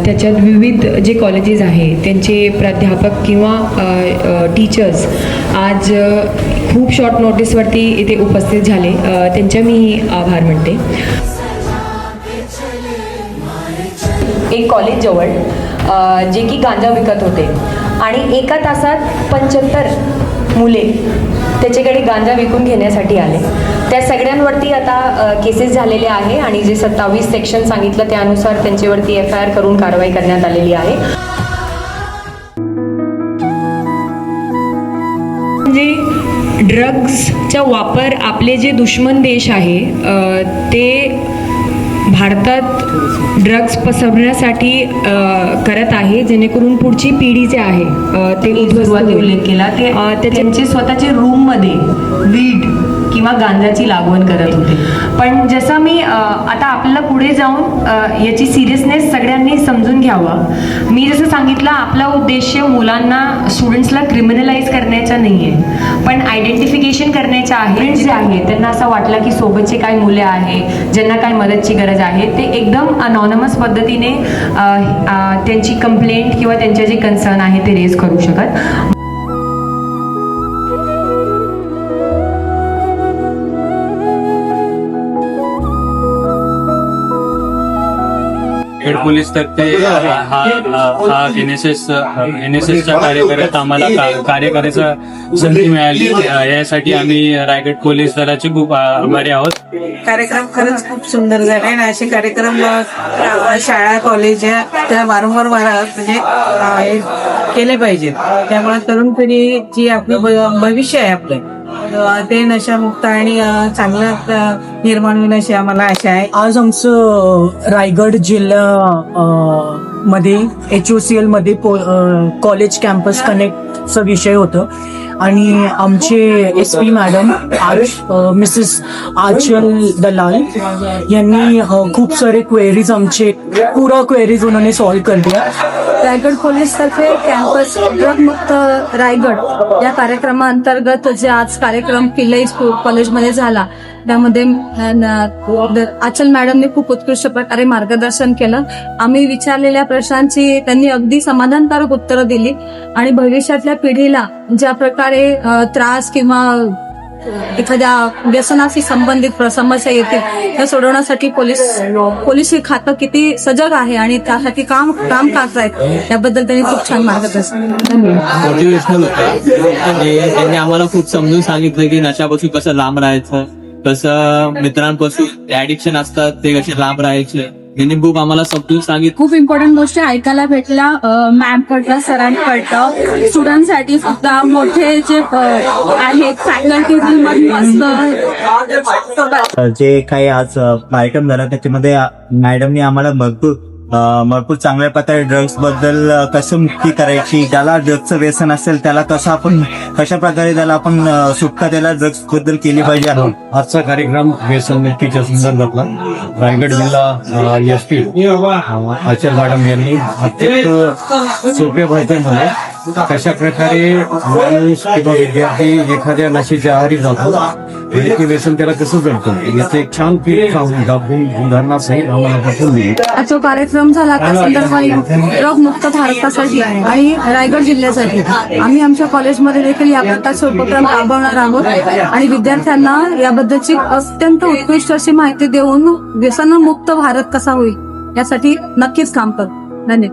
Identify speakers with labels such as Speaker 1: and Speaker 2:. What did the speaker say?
Speaker 1: त्याच्यात विविध जे कॉलेजेस आहे त्यांचे प्राध्यापक किंवा टीचर्स आज खूप शॉर्ट नोटीसवरती इथे उपस्थित झाले, त्यांच्या मी आभार मानते. एक कॉलेज जवळ जे की गांजा विकत होते आणि एका तासात 75 मुले त्याच्याकडे गांजा विकून घेण्यासाठी आले. त्या सगळ्यांवरती आता केसेस झालेले आहे आणि जे 27 सेक्शन सांगितलं त्यानुसार त्यांच्यावरती FIR करून कारवाई करण्यात आलेली आहे. म्हणजे ड्रग्सचा वापर आपले जे दुश्मन देश आहे ते भारतात ड्रग्स पसरवण्यासाठी करत आहे, जेणेकरून पुढची पिढी जे आहे ते उल्लेख केला ते त्यांचे स्वतःचे रूममध्ये वीड किंवा गांजाची लागवड करत होते. पण जसं मी आता आपल्याला पुढे जाऊन याची सिरियसनेस सगळ्यांनी समजून घ्यावं. मी जसं सांगितलं आपला उद्देश मुलांना स्टुडंट्सला क्रिमिनलाइज करण्याचा नाही आहे, पण आयडेंटिफिकेशन करण्याचं आहे. जे आहे त्यांना असं वाटलं की सोबतचे काही मुले आहे ज्यांना काही मदतची गरज आहे ते एकदम अनॉनमस पद्धतीने त्यांची कंप्लेंट किंवा त्यांचे जे कन्सर्न आहे ते रेज करू शकत.
Speaker 2: हेड पोलीस तर्फे हा NSSच्या कार्यक्रमात आम्हाला कार्य करायचा संधी मिळाली. यासाठी आम्ही रायगड पोलीस दलाचे खूप आभारी आहोत.
Speaker 3: कार्यक्रम खरंच खूप सुंदर झाले आणि असे कार्यक्रम शाळा कॉलेज त्या वारंवार म्हणजे केले पाहिजेत. त्यामुळे तरुण पिढी जी आपली भविष्य आहे आपलं ते नशामुक्त आणि चांगलं निर्माण होईल अशी आम्हाला आशा आहे.
Speaker 4: आज आमचं रायगड जिल्हा मध्ये HOCL मध्ये कॉलेज कॅम्पस कनेक्टचा विषय होतं आणि आमचे SP मॅडम मिसेस आंचल दलाल यांनी खूप सारे क्वेरीज आमचे पूरा क्वेरीज उन्होंने सॉल्व कर दिया.
Speaker 5: रायगड पोलीस तर्फे कॅम्पस ड्रग मुक्त रायगड या कार्यक्रमाअंतर्गत जे आज कार्यक्रम किल्लाई स्कूल कॉलेजमध्ये झाला त्यामध्ये आंचल मॅडमने खूप उत्कृष्ट प्रकारे मार्गदर्शन केलं. आम्ही विचारलेल्या प्रश्नांची त्यांनी अगदी समाधानकारक उत्तरं दिली आणि भविष्यातल्या पिढीला ज्या प्रकारे त्रास किंवा एखाद्या व्यसनाशी संबंधित समस्या येतील त्या सोडवण्यासाठी पोलीस खातं किती सजग आहे आणि त्यासाठी काम करत आहेत याबद्दल त्यांनी खूप छान मार्गदर्शन
Speaker 6: मोटिवेशनल होतं आणि त्यांनी आम्हाला खूप समजून सांगितलं की नशापासून कसं लांब राहायचं, कसं मित्रांपासून ऍडिक्शन असतात ते कसे लांब राहायचे. त्यांनी खूप आम्हाला समजून सांगितलं.
Speaker 5: खूप इम्पॉर्टंट गोष्टी ऐकायला भेटल्या. मॅम कडलं सरांकडलं स्टुडंटसाठी सुद्धा मोठे जे आहेत फॅकल्टी
Speaker 7: जे काही आज कार्यक्रम झाला त्याच्यामध्ये मॅडमनी आम्हाला भरपूर चांगल्या प्रकारे ड्रग्स बद्दल कसं मुक्ती करायची, ज्याला ड्रग्सचं व्यसन असेल त्याला कसं आपण कशा प्रकारे त्याला आपण सुटका त्याला ड्रग्स बद्दल केली पाहिजे.
Speaker 8: आजचा कार्यक्रम व्यसन मुक्तीच्या संदर्भातला रायगड जिल्हा SP आंचल मॅडम यांनी अत्यंत सोप्या भाषेमध्ये कशा प्रकारे माणूस किंवा विद्यार्थी एखाद्या नशेच्या आहारी जातो ते व्यसन त्याला कसं जडतं याचं एक छान उदाहरणासहित आम्हाला पाठवून दिली.
Speaker 5: जो कार्यक्रम झाला त्या संदर्भात ड्रग मुक्त भारतासाठी आणि रायगड जिल्ह्यासाठी आम्ही आमच्या कॉलेजमध्ये देखील या प्रकारचे उपक्रम राबवणार आहोत आणि विद्यार्थ्यांना याबद्दलची अत्यंत उत्कृष्ट अशी माहिती देऊन व्यसनमुक्त भारत कसा होईल यासाठी नक्कीच काम करू. धन्यवाद.